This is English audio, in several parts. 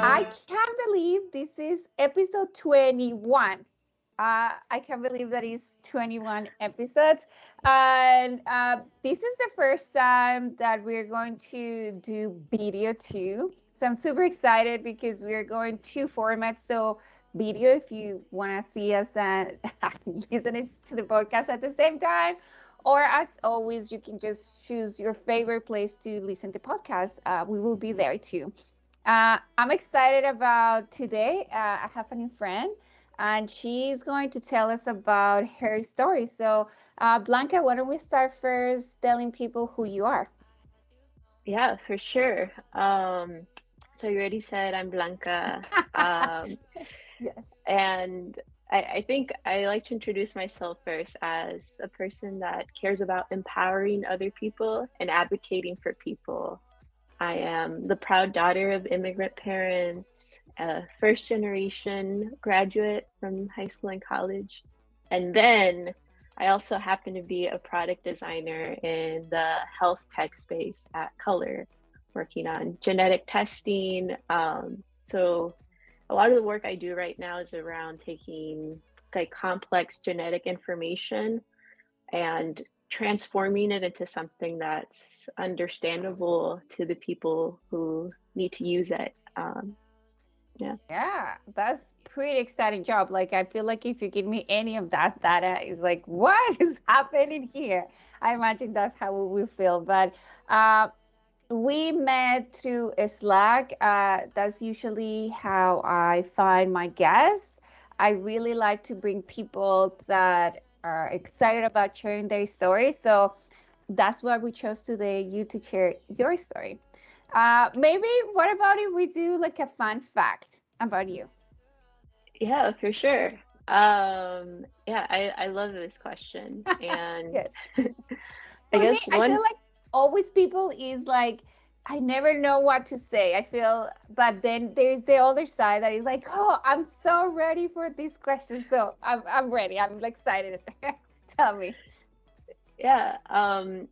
I can't believe this is episode 21. I can't believe that is 21 episodes. And this is the first time that we're going to do video too. So I'm super excited because we're going two formats. So video, if you want to see us and listen it to the podcast at the same time. Or as always, you can just choose your favorite place to listen to podcasts. We will be there too. I'm excited about today. I have a new friend, and she's going to tell us about her story. So, Blanca, why don't we start first telling people who you are? Yeah, for sure. So you already said I'm Blanca. Um, Yes. and I think I like to introduce myself first as a person that cares about empowering other people and advocating for people. I am the proud daughter of immigrant parents, a first generation graduate from high school and college. And then I also happen to be a product designer in the health tech space at Color, working on genetic testing. So a lot of the work I do right now is around taking like complex genetic information and transforming it into something that's understandable to the people who need to use it. Yeah. Yeah, that's pretty exciting job. Like, I feel like if you give me any of that data, it's like, what is happening here? I imagine that's how we will feel. But uh, we met through a Slack. That's usually how I find my guests. I really like to bring people that are excited about sharing their story. So that's why we chose today you to share your story. Maybe what about if we do like a fun fact about you? Yeah, for sure. Yeah, I love this question. And Good. I For me, guess I feel one, like always people is like, I never know what to say. I feel, but then there's the other side that is like, oh, I'm so ready for this question. So I'm ready. I'm excited. Tell me. yeah,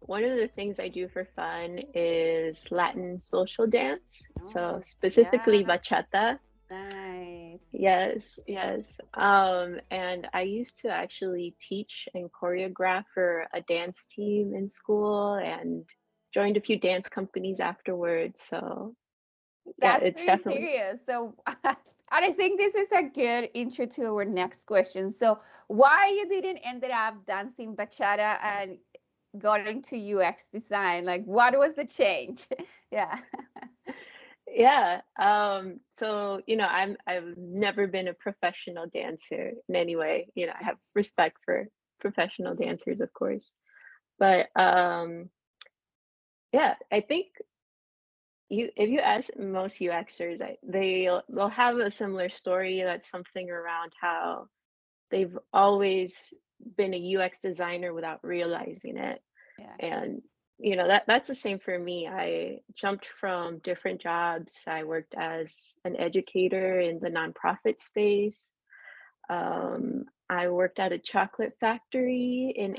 one of the things I do for fun is Latin social dance. So Oh, specifically yeah, bachata. nice. Yes, yes. And I used to actually teach and choreograph for a dance team in school and joined a few dance companies afterwards. So yeah, That's it's pretty definitely, serious. So, and I think this is a good intro to our next question. So, why you didn't ended up dancing bachata and got into UX design? Like, what was the change? Yeah. yeah. I've never been a professional dancer in any way. I have respect for professional dancers, of course. But yeah, I think if you ask most UXers, they'll have a similar story. That's something around how they've always been a UX designer without realizing it. Yeah. And that's the same for me. I jumped from different jobs. I worked as an educator in the nonprofit space. I worked at a chocolate factory in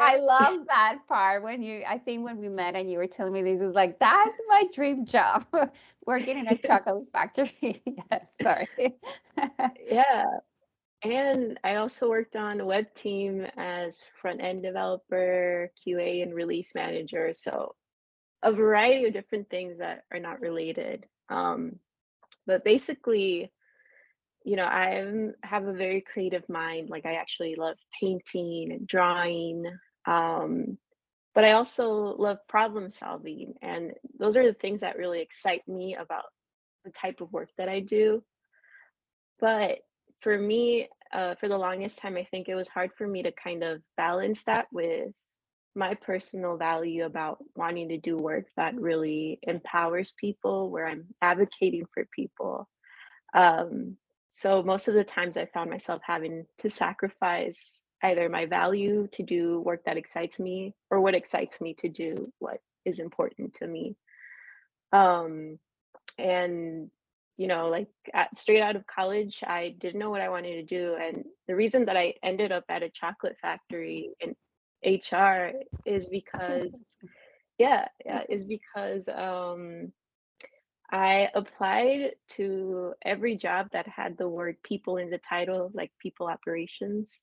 I HR. love that part when I think when we met and you were telling me this is like, that's my dream job, working in a chocolate factory. Yes, sorry. Yeah. And I also worked on a web team as front end developer, QA, and release manager. So a variety of different things that are not related. But basically, I have a very creative mind. Like I actually love painting and drawing. Um, but I also love problem solving. And those are the things that really excite me about the type of work that I do. But for me, for the longest time, I think it was hard for me to kind of balance that with my personal value about wanting to do work that really empowers people, where I'm advocating for people. Um, so most of the times I found myself having to sacrifice either my value to do work that excites me or what excites me to do what is important to me. Um, and like straight out of college, I didn't know what I wanted to do. And the reason that I ended up at a chocolate factory in HR is because, yeah, is because I applied to every job that had the word people in the title, like people operations.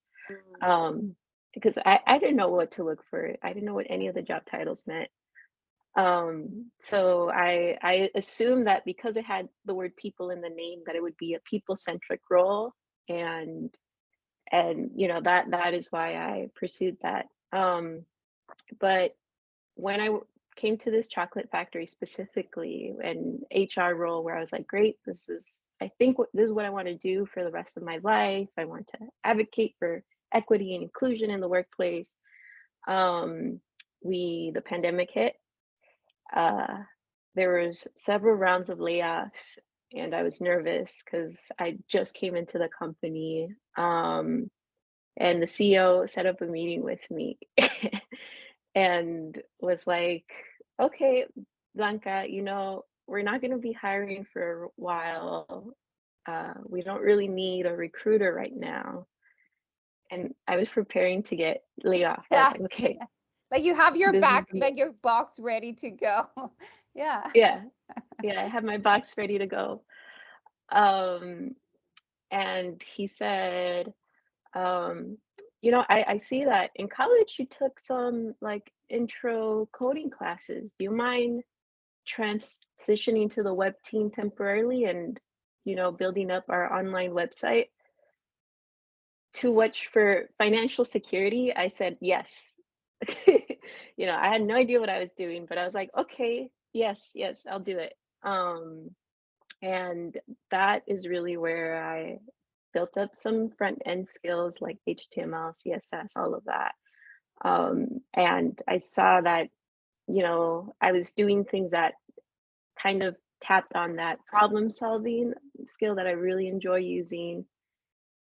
Um, because I didn't know what to look for. I didn't know what any of the job titles meant. So I assumed that because it had the word people in the name, that it would be a people-centric role, and that is why I pursued that. But when I came to this chocolate factory specifically, an HR role where I was like, great, I think this is what I want to do for the rest of my life. I want to advocate for equity and inclusion in the workplace. The pandemic hit. There was several rounds of layoffs, and I was nervous because I just came into the company. And the CEO set up a meeting with me and was like, okay, Blanca, we're not going to be hiring for a while. We don't really need a recruiter right now. And I was preparing to get laid off. I was like, okay, like you have your this is like your box ready to go. Yeah. Yeah, I have my box ready to go. And he said, I see that in college you took some like intro coding classes. Do you mind transitioning to the web team temporarily and, building up our online website? To which, for financial security, I said yes. I had no idea what I was doing, but I was like, okay, yes, I'll do it. And that is really where I built up some front end skills like HTML, CSS, all of that. And I saw that, I was doing things that kind of tapped on that problem solving skill that I really enjoy using,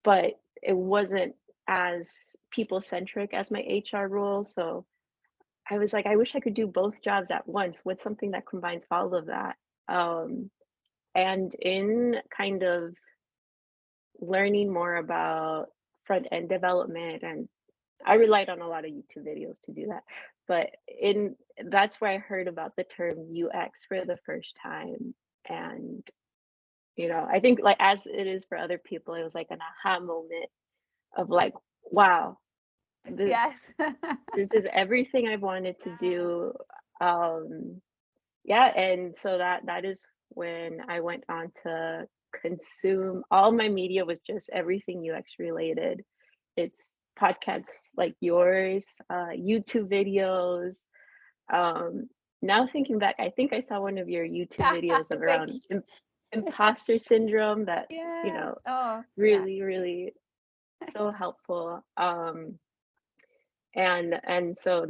but it wasn't as people centric as my HR role. So I was like, I wish I could do both jobs at once with something that combines all of that. And in kind of learning more about front end development, and I relied on a lot of YouTube videos to do that, but that's where I heard about the term UX for the first time. And I think, like, as it is for other people, it was like an aha moment of like, wow, this Yes. this is everything I've wanted to do. And so that is when I went on to consume. All my media was just everything UX related. It's podcasts like yours, YouTube videos. Now thinking back, I think I saw one of your YouTube videos of around imposter syndrome that, Yes. Oh, really, really so helpful. And so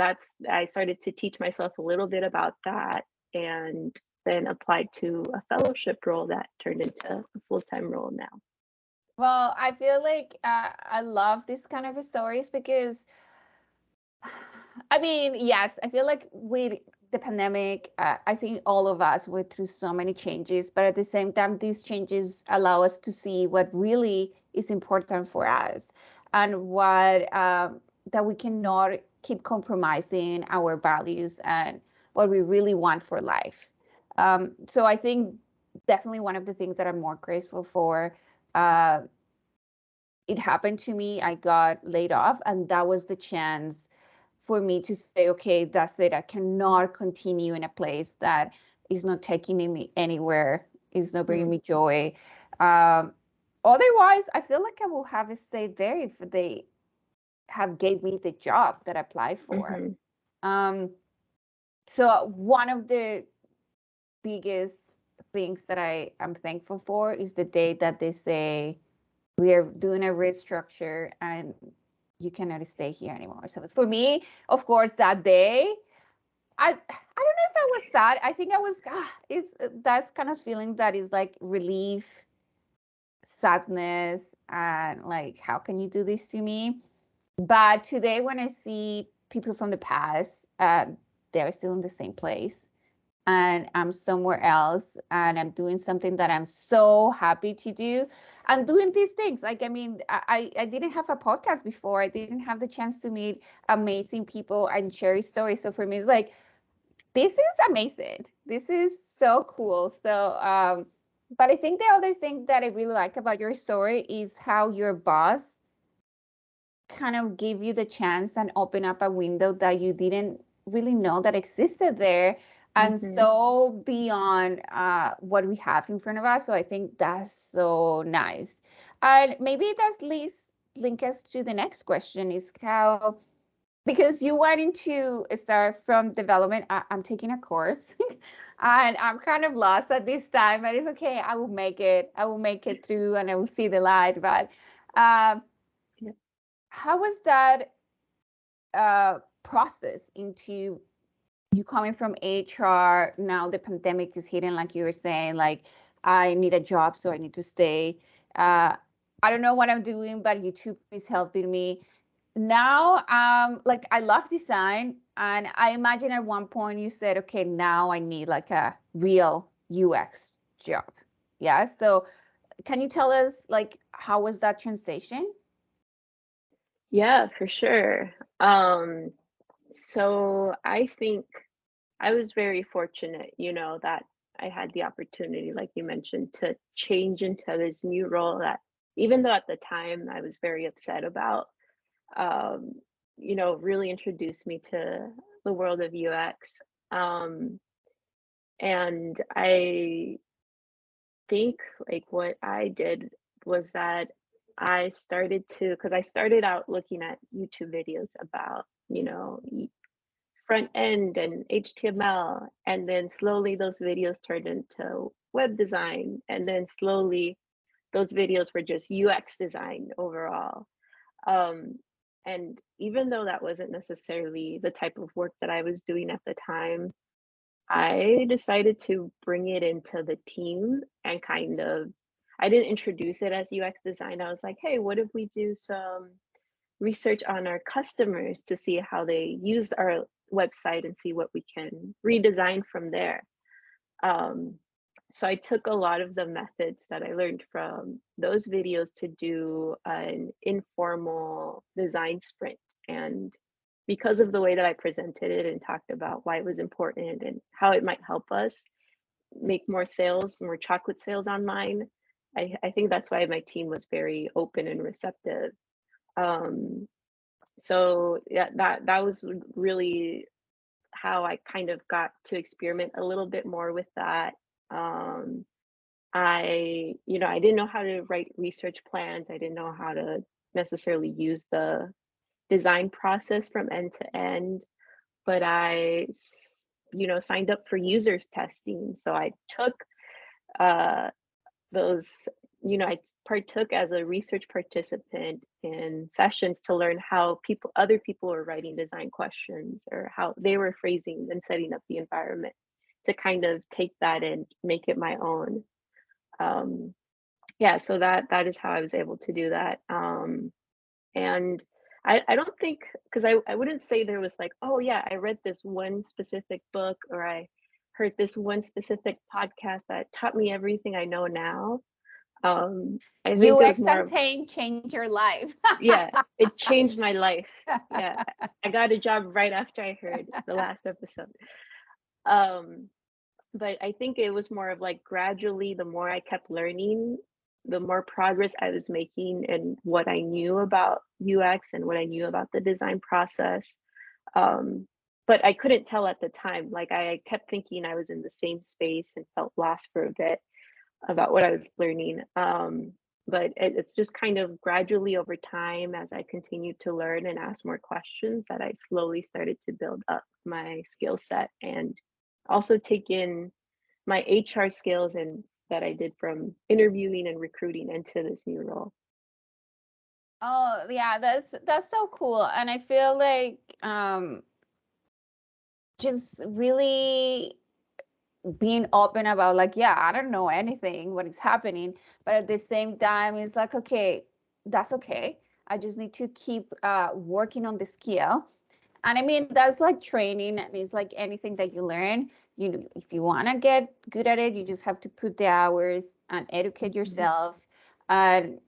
I started to teach myself a little bit about that, and then applied to a fellowship role that turned into a full-time role now. Well, I feel like I love this kind of stories because, I mean, yes, I feel like with the pandemic, I think all of us went through so many changes, but at the same time, these changes allow us to see what really is important for us and what that we cannot keep compromising our values and what we really want for life. So I think definitely one of the things that I'm more grateful for. It happened to me. I got laid off, and that was the chance for me to say, okay, that's it. I cannot continue in a place that is not taking me anywhere, is not bringing me joy. Otherwise, I feel like I will have stayed there if they have gave me the job that I applied for. So one of the biggest things that I am thankful for is the day that they say we are doing a restructure and you cannot stay here anymore. So for me, of course, that day, I don't know if I was sad. I think I was. It's that's kind of feeling that is like relief, sadness, and like, how can you do this to me? But today, when I see people from the past, they're still in the same place, and I'm somewhere else, and I'm doing something that I'm so happy to do. I'm doing these things. Like, I mean, I didn't have a podcast before. I didn't have the chance to meet amazing people and share stories. So for me, it's like This is amazing. This is so cool. So, but I think the other thing that I really like about your story is how your boss kind of gave you the chance and open up a window that you didn't really know that existed there, and Mm-hmm. so beyond what we have in front of us. So I think that's so nice. And maybe that's leads link us to the next question is how, because you wanted to start from development. I'm taking a course and I'm kind of lost at this time, but it's okay. I will make it. I will make it through and I will see the light. But um, Yeah. how was that process into you coming from HR? Now the pandemic is hitting, like you were saying, like I need a job, so I need to stay. I don't know what I'm doing, but YouTube is helping me. Now, like I love design, and I imagine at one point you said, okay, now I need like a real UX job. Yeah. So can you tell us like how was that transition? Yeah, for sure. So I think I was very fortunate, that I had the opportunity, like you mentioned, to change into this new role that even though at the time I was very upset about, um, really introduced me to the world of UX. Um, and I think like what I did was that I started to, because I started out looking at YouTube videos about, front end and HTML, and then slowly those videos turned into web design, and then slowly those videos were just UX design overall. Um, and even though that wasn't necessarily the type of work that I was doing at the time, I decided to bring it into the team and kind of, I didn't introduce it as UX design. I was like, hey, what if we do some research on our customers to see how they used our website and see what we can redesign from there. Um, so I took a lot of the methods that I learned from those videos to do an informal design sprint. And because of the way that I presented it and talked about why it was important and how it might help us make more sales, more chocolate sales online, I think that's why my team was very open and receptive. Um, so yeah, that was really how I kind of got to experiment a little bit more with that. Um, I didn't know how to write research plans. I didn't know how to necessarily use the design process from end to end, but signed up for users testing. So I took uh, those, I partook as a research participant in sessions to learn how other people were writing design questions or how they were phrasing and setting up the environment to kind of take that and make it my own. Um, yeah, so that is how I was able to do that. And I don't think, because I wouldn't say there was like, oh yeah, I read this one specific book or I heard this one specific podcast that taught me everything I know now. I think it was UX more of, Untamed change your life. yeah, it changed my life. Yeah, I got a job right after I heard the last episode. Um, but I think it was more of like gradually, the more I kept learning, the more progress I was making and what I knew about UX and what I knew about the design process. Um, but I couldn't tell at the time. Like I kept thinking I was in the same space and felt lost for a bit about what I was learning. But it's just kind of gradually over time as I continued to learn and ask more questions that I slowly started to build up my skill set and also take in my HR skills and that I did from interviewing and recruiting into this new role. Oh yeah, that's so cool. And I feel like just really being open about like, yeah, I don't know anything what is happening, but at the same time it's like, okay, that's okay. I just need to keep working on the skill. And I mean, that's like training, and it's like anything that you learn. If you want to get good at it, you just have to put the hours and educate Mm-hmm. yourself and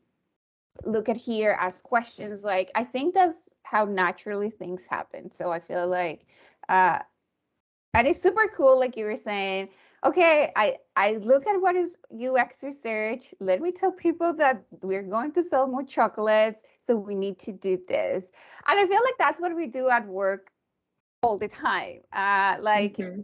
look at here, ask questions. Like, I think that's how naturally things happen. So I feel like uh, And it's super cool, like you were saying. Okay, I look at what is UX research. Let me tell people that we're going to sell more chocolates, so we need to do this. And I feel like that's what we do at work all the time. Like, Mm-hmm.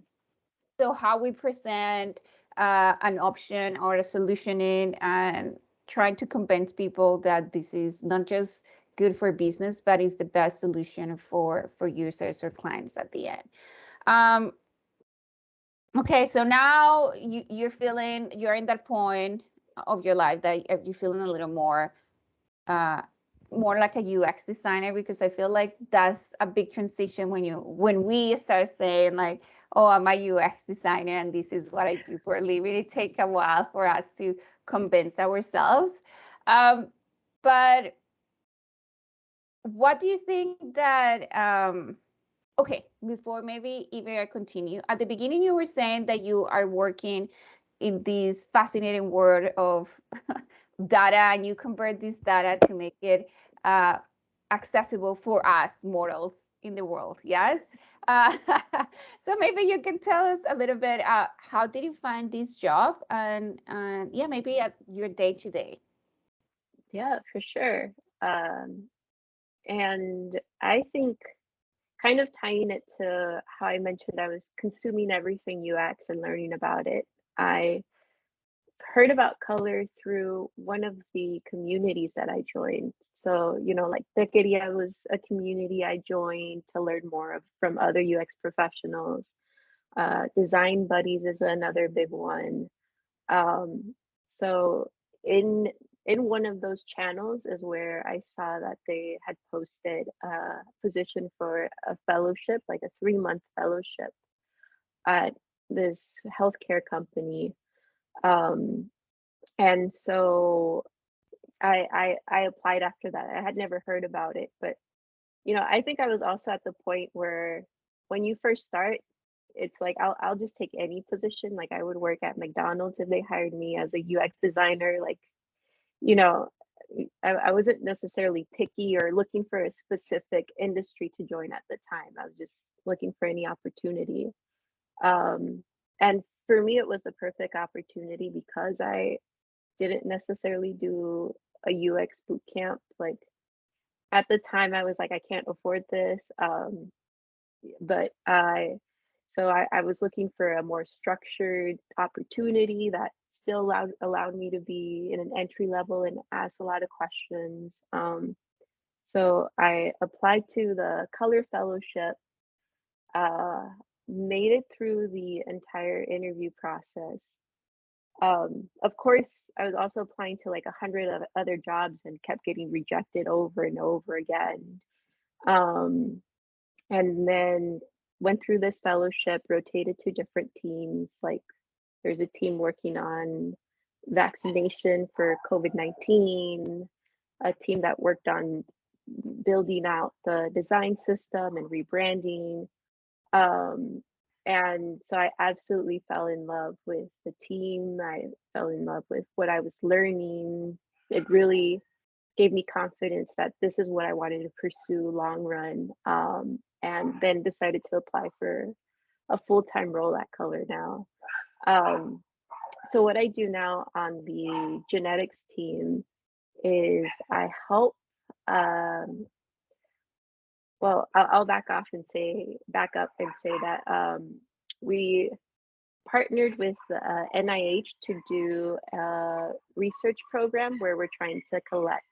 so how we present an option or a solution in, and trying to convince people that this is not just good for business, but is the best solution for users or clients at the end. Um, Okay, so now you're in that point of your life that you're feeling a little uh more like a UX designer, because I feel like that's a big transition when we start saying like, oh, I'm a UX designer and this is what I do for a living. It takes a while for us to convince ourselves. Um, but what do you think that okay, before maybe even I continue, at the beginning you were saying that you are working in this fascinating world of data, and you convert this data to make it uh, accessible for us mortals in the world. Yes. Uh, so maybe you can tell us a little bit. How did you find this job, and yeah, maybe at your day to day. Yeah, for sure. Um, and I think kind of tying it to how I mentioned I was consuming everything UX and learning about it. I heard about color through one of the communities that I joined. So, like Tequeria was a community I joined to learn more from other UX professionals. Design Buddies is another big one. Um, so in in one of those channels is where I saw that they had posted a position for a fellowship, like a 3-month fellowship at this healthcare company. Um, and so I applied after that. I had never heard about it, but I think I was also at the point where when you first start, it's like I'll just take any position. Like I would work at McDonald's if they hired me as a UX designer. Like, you know, I wasn't necessarily picky or looking for a specific industry to join at the time. I was just looking for any opportunity. Um, and for me, it was the perfect opportunity because I didn't necessarily do a UX boot camp. Like at the time, I was like, I can't afford this. But I was looking for a more structured opportunity that still allowed me to be in an entry level and ask a lot of questions. So I applied to the Color Fellowship, uh, made it through the entire interview process. Of course, I was also applying to like 100 of other jobs and kept getting rejected over and over again. Um, and then went through this fellowship, rotated to different teams. Like there's a team working on vaccination for COVID-19, a team that worked on building out the design system and rebranding. Um, and so I absolutely fell in love with the team. I fell in love with what I was learning. It really gave me confidence that this is what I wanted to pursue long run. And then decided to apply for a full-time role at Color now. Um, so what I do now on the genetics team is I help. Um, well, I'll back up and say that we partnered with NIH to do a research program where we're trying to collect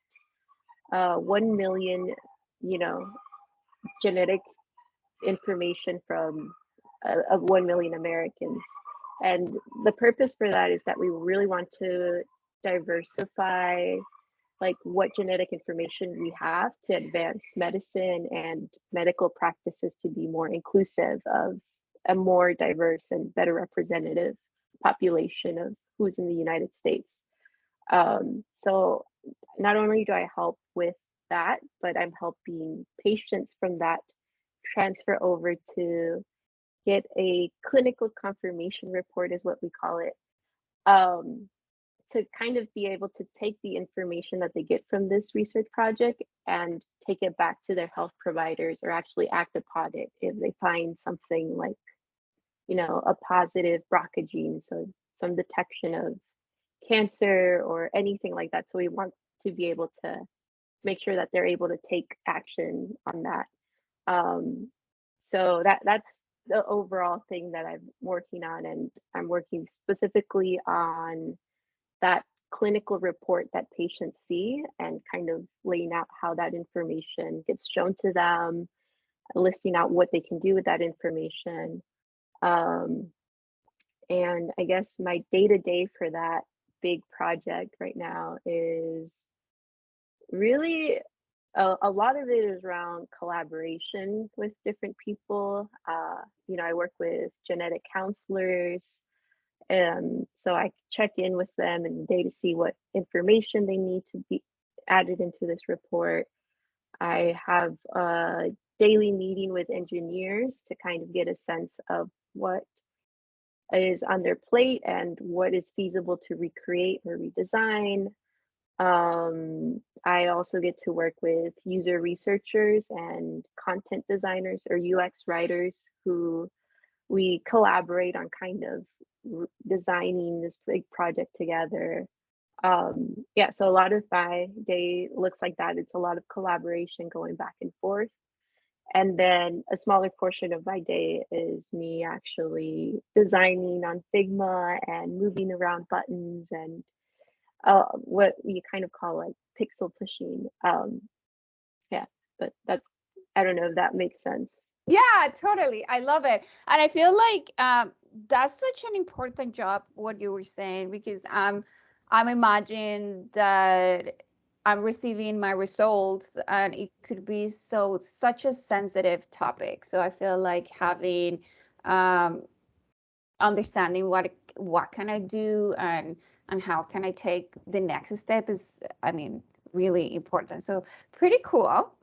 1 million, you know, genetic information from of 1 million Americans. And the purpose for that is that we really want to diversify like what genetic information we have to advance medicine and medical practices to be more inclusive of a more diverse and better representative population of who's in the United States. So not only do I help with that, but I'm helping patients from that transfer over to get a clinical confirmation report, is what we call it, um, to kind of be able to take the information that they get from this research project and take it back to their health providers or actually act upon it if they find something like a positive BRCA gene, so some detection of cancer or anything like that. So we want to be able to make sure that they're able to take action on that. So that's the overall thing that I'm working on, and I'm working specifically on that clinical report that patients see and kind of laying out how that information gets shown to them, listing out what they can do with that information. And I guess my day-to-day for that big project right now is really a lot of it is around collaboration with different people. I work with genetic counselors, and so I check in with them in the day to see what information they need to be added into this report. I have a daily meeting with engineers to kind of get a sense of what is on their plate and what is feasible to recreate or redesign. I also get to work with user researchers and content designers or UX writers who we collaborate on kind of designing this big project together. So a lot of my day looks like that. It's a lot of collaboration going back and forth. And then a smaller portion of my day is me actually designing on Figma and moving around buttons and what we kind of call like pixel pushing. But I don't know if that makes sense. Yeah, totally. I love it. And I feel like that's such an important job, what you were saying, because I'm imagining that I'm receiving my results and it could be such a sensitive topic. So I feel like having understanding what can I do and how can I take the next step is, I mean, really important. So pretty cool.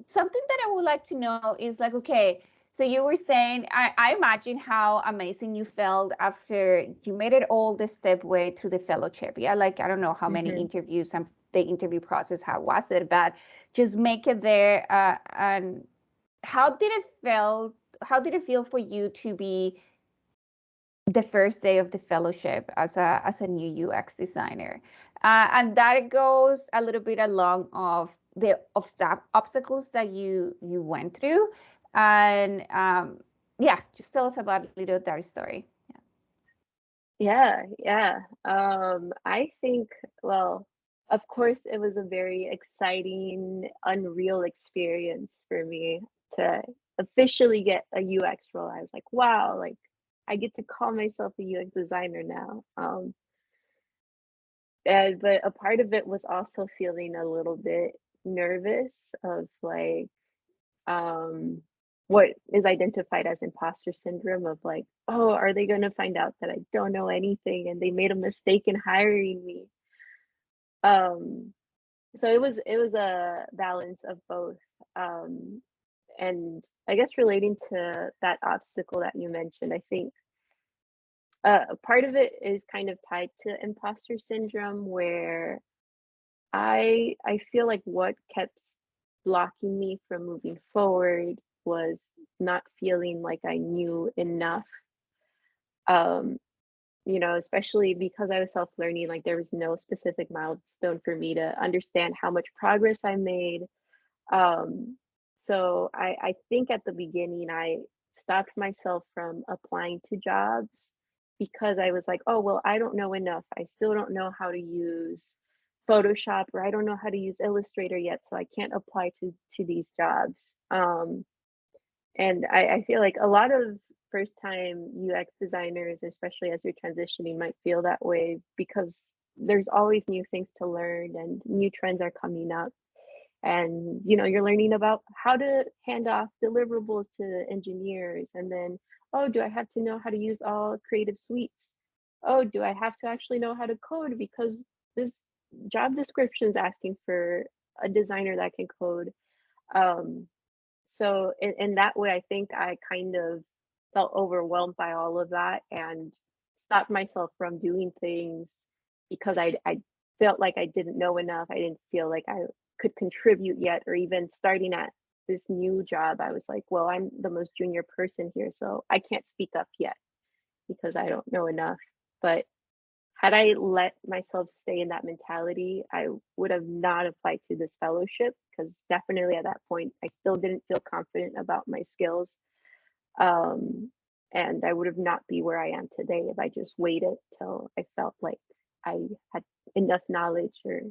Something that I would like to know is like, okay, so you were saying, I imagine how amazing you felt after you made it all the step way through the fellowship. Yeah, like I don't know how many interviews and the interview process, how was it, but just make it there. And how did it feel for you to be the first day of the fellowship as a new UX designer? And that goes a little bit along of the obstacles that you went through. And just tell us about a little that story. Yeah. I think, well, of course, it was a very exciting, unreal experience for me to officially get a UX role. I was like, wow, like I get to call myself a UX designer now. But a part of it was also feeling a little bit nervous of like what is identified as imposter syndrome of like, oh, are they going to find out that I don't know anything and they made a mistake in hiring me? So it was a balance of both. And I guess relating to that obstacle that you mentioned, I think part of it is kind of tied to imposter syndrome, where I feel like what kept blocking me from moving forward was not feeling like I knew enough. Um, especially because I was self-learning, like there was no specific milestone for me to understand how much progress I made. So I think at the beginning I stopped myself from applying to jobs because I was like, oh, well, I don't know enough. I still don't know how to use Photoshop, or I don't know how to use Illustrator yet, so I can't apply to these jobs. And I feel like a lot of first time UX designers, especially as you're transitioning, might feel that way because there's always new things to learn and new trends are coming up. And you're learning about how to hand off deliverables to engineers, and then, oh, do I have to know how to use all creative suites? Oh, do I have to actually know how to code because this job description is asking for a designer that can code? So in that way, I think I kind of felt overwhelmed by all of that and stopped myself from doing things because I felt like I didn't know enough. I didn't feel like I could contribute yet, or even starting at this new job, I was like, well, I'm the most junior person here, so I can't speak up yet because I don't know enough. But had I let myself stay in that mentality, I would have not applied to this fellowship because definitely at that point, I still didn't feel confident about my skills. Um, and I would have not be where I am today if I just waited till I felt like I had enough knowledge or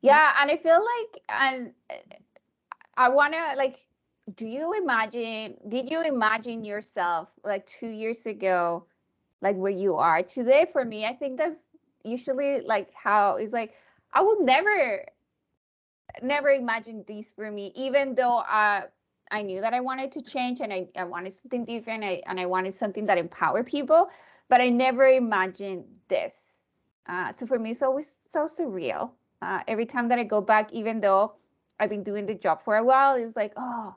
Yeah, and I feel like, and I want to like, did you imagine yourself like 2 years ago, like where you are today? For me, I think that's usually like how it's like, I will never imagine this for me, even though I knew that I wanted to change and I wanted something different, and I wanted something that empowered people, but I never imagined this. So for me, it's always so surreal. Every time that I go back, even though I've been doing the job for a while, it's like, oh,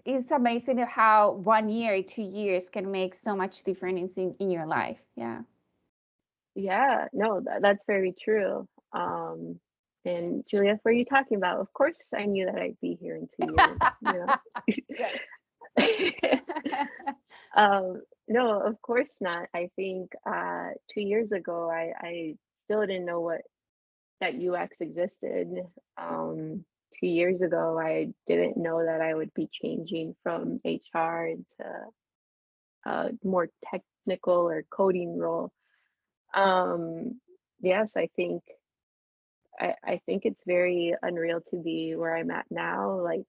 it's amazing how 1 year, 2 years can make so much difference in your life. Yeah. yeah, no, that's very true. And Julieth, what are you talking about? Of course, I knew that I'd be here in 2 years, Yes. No, of course not. I think 2 years ago, I still didn't know what that UX existed. 2 years ago, I didn't know that I would be changing from HR into a more technical or coding role. Yes, I think it's very unreal to be where I'm at now. Like,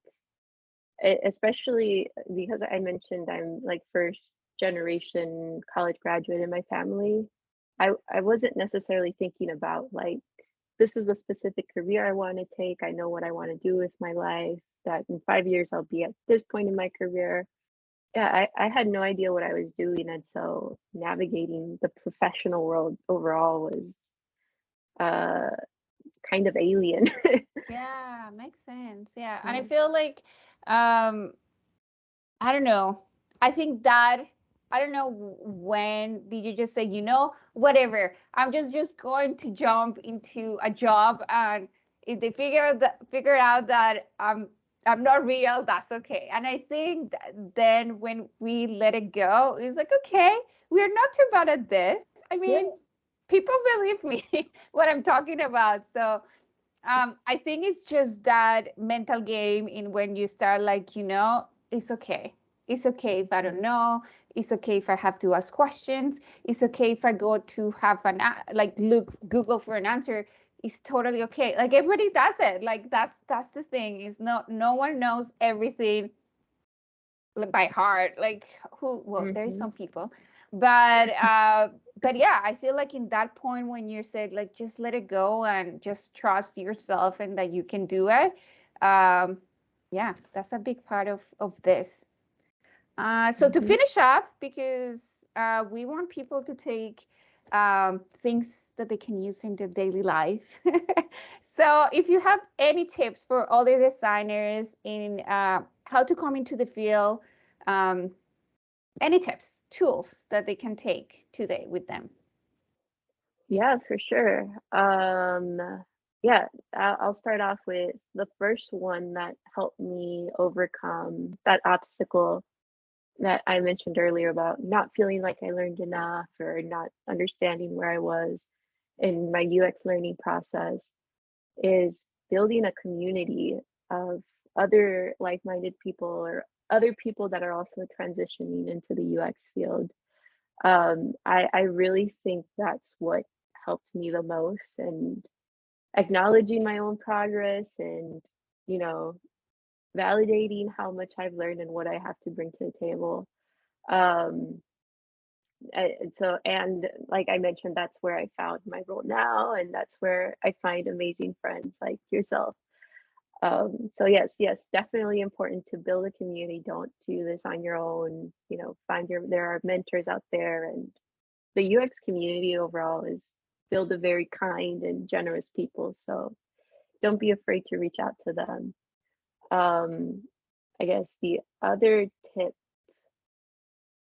especially because I mentioned I'm like first generation college graduate in my family. I wasn't necessarily thinking about like this is the specific career I want to take. I know what I want to do with my life, that in 5 years I'll be at this point in my career. Yeah, I had no idea what I was doing. And so navigating the professional world overall was uh, kind of alien. Yeah, makes sense. Yeah. And I Yeah. feel like I don't know. I think that I don't know when did you just say, whatever. I'm just going to jump into a job, and if they figure out that I'm not real, that's okay. And I think that then when we let it go, it's like, okay, we're not too bad at this. I mean, Yeah. people believe me what I'm talking about. So I think it's just that mental game in when you start like, it's okay. It's okay if I don't know. It's okay if I have to ask questions. It's okay if I go to have like look Google for an answer. It's totally okay. Like everybody does it. Like that's the thing. Is no one knows everything by heart. Like well, there's Hmm. some people, but yeah, I feel like in that point when you said like just let it go and just trust yourself and that you can do it. um yeah, that's a big part of this. So to Hmm. finish up, because we want people to take things that they can use in their daily life. So if you have any tips for other designers in how to come into the field, um, any tips, tools that they can take today with them. Yeah, for sure. Yeah, I'll start off with the first one that helped me overcome that obstacle that I mentioned earlier about not feeling like I learned enough or not understanding where I was in my UX learning process is building a community of other like-minded people or other people that are also transitioning into the UX field. I really think that's what helped me the most, and acknowledging my own progress and, you know, validating how much I've learned and what I have to bring to the table. Um, and like I mentioned, that's where I found my role now, and that's where I find amazing friends like yourself. So yes, definitely important to build a community. Don't do this on your own. There are mentors out there, and the UX community overall is filled with very kind and generous people. So don't be afraid to reach out to them. Um, I guess the other tip,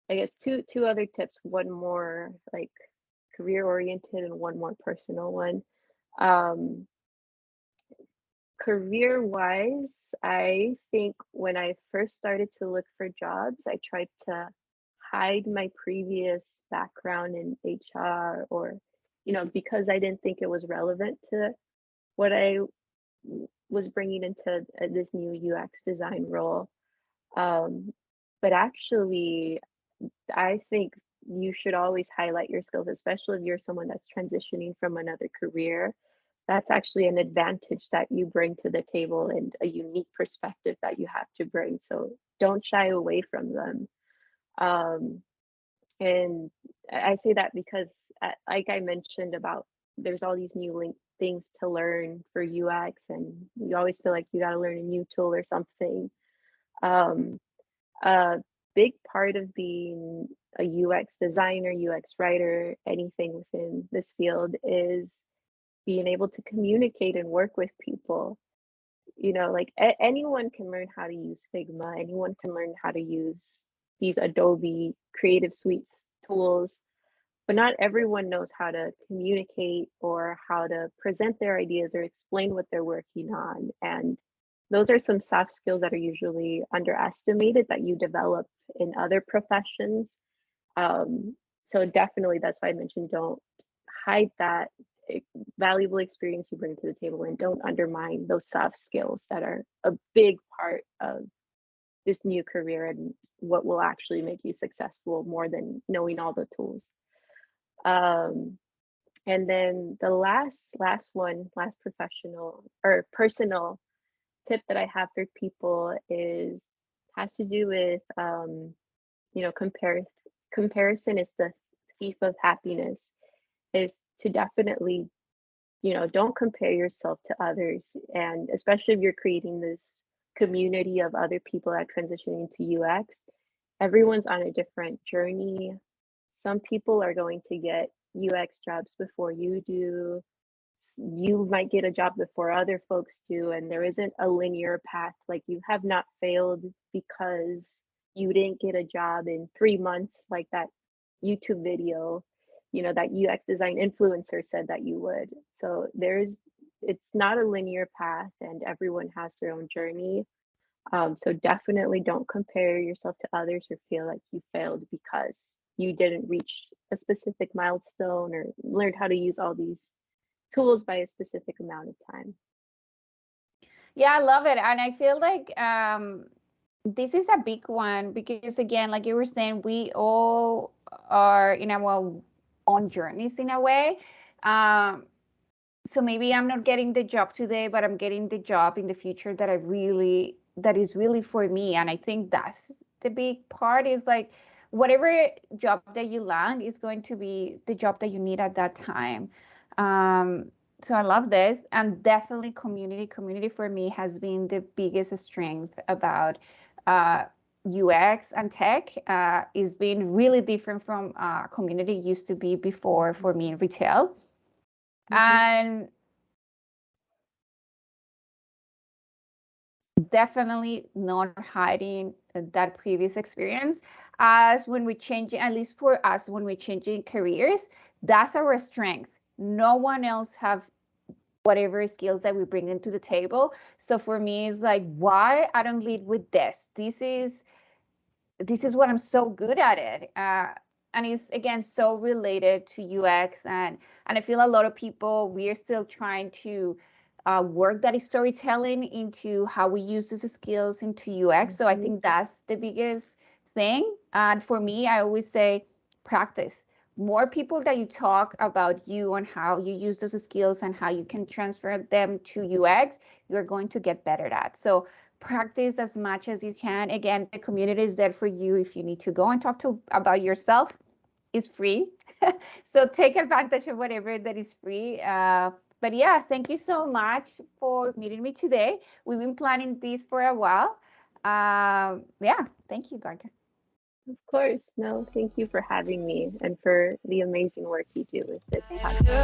I guess two other tips, one more like career oriented and one more personal one. Um, career-wise, I think when I first started to look for jobs, I tried to hide my previous background in HR, or, because I didn't think it was relevant to what I was bringing into this new UX design role. But actually, I think you should always highlight your skills, especially if you're someone that's transitioning from another career. That's actually an advantage that you bring to the table and a unique perspective that you have to bring. So don't shy away from them. And I say that because, like I mentioned about, there's all these new things to learn for UX, and you always feel like you got to learn a new tool or something. A big part of being a UX designer, UX writer, anything within this field is being able to communicate and work with people. Like anyone can learn how to use Figma, anyone can learn how to use these Adobe Creative Suites tools, but not everyone knows how to communicate or how to present their ideas or explain what they're working on. And those are some soft skills that are usually underestimated that you develop in other professions. So definitely, that's why I mentioned, don't hide that valuable experience you bring to the table, and don't undermine those soft skills that are a big part of this new career and what will actually make you successful more than knowing all the tools. And then the last professional or personal tip that I have for people has to do with comparison is the thief of happiness. Is to definitely, don't compare yourself to others, and especially if you're creating this community of other people that are transitioning to UX. Everyone's on a different journey. Some people are going to get UX jobs before you do. You might get a job before other folks do, and there isn't a linear path. Like, you have not failed because you didn't get a job in 3 months, like that YouTube video, that UX design influencer said that you would. So it's not a linear path, and everyone has their own journey. So definitely don't compare yourself to others or feel like you failed because you didn't reach a specific milestone or learned how to use all these tools by a specific amount of time. Yeah, I love it. And I feel like this is a big one because, again, like you were saying, we all are in our own journeys in a way. So maybe I'm not getting the job today, but I'm getting the job in the future that is really for me. And I think that's the big part, is like, whatever job that you land is going to be the job that you need at that time. So I love this, and definitely community for me has been the biggest strength about UX and tech. Is being really different from community used to be before for me in retail. And definitely not hiding that previous experience, as when we change, at least for us, when we're changing careers, that's our strength. No one else have whatever skills that we bring into the table. So for me, it's like, why I don't lead with this? This is what I'm so good at it. And it's, again, so related to UX, and I feel a lot of people, we are still trying to work that storytelling into how we use these skills into UX. So I think that's the biggest thing. And for me, I always say practice. More people that you talk about you and how you use those skills and how you can transfer them to UX, you're going to get better at. So practice as much as you can. Again, the community is there for you. If you need to go and talk about yourself, it's free. So take advantage of whatever that is free. But yeah, thank you so much for meeting me today. We've been planning this for a while. Yeah, thank you, Blanca. Of course. No, thank you for having me and for the amazing work you do with this podcast.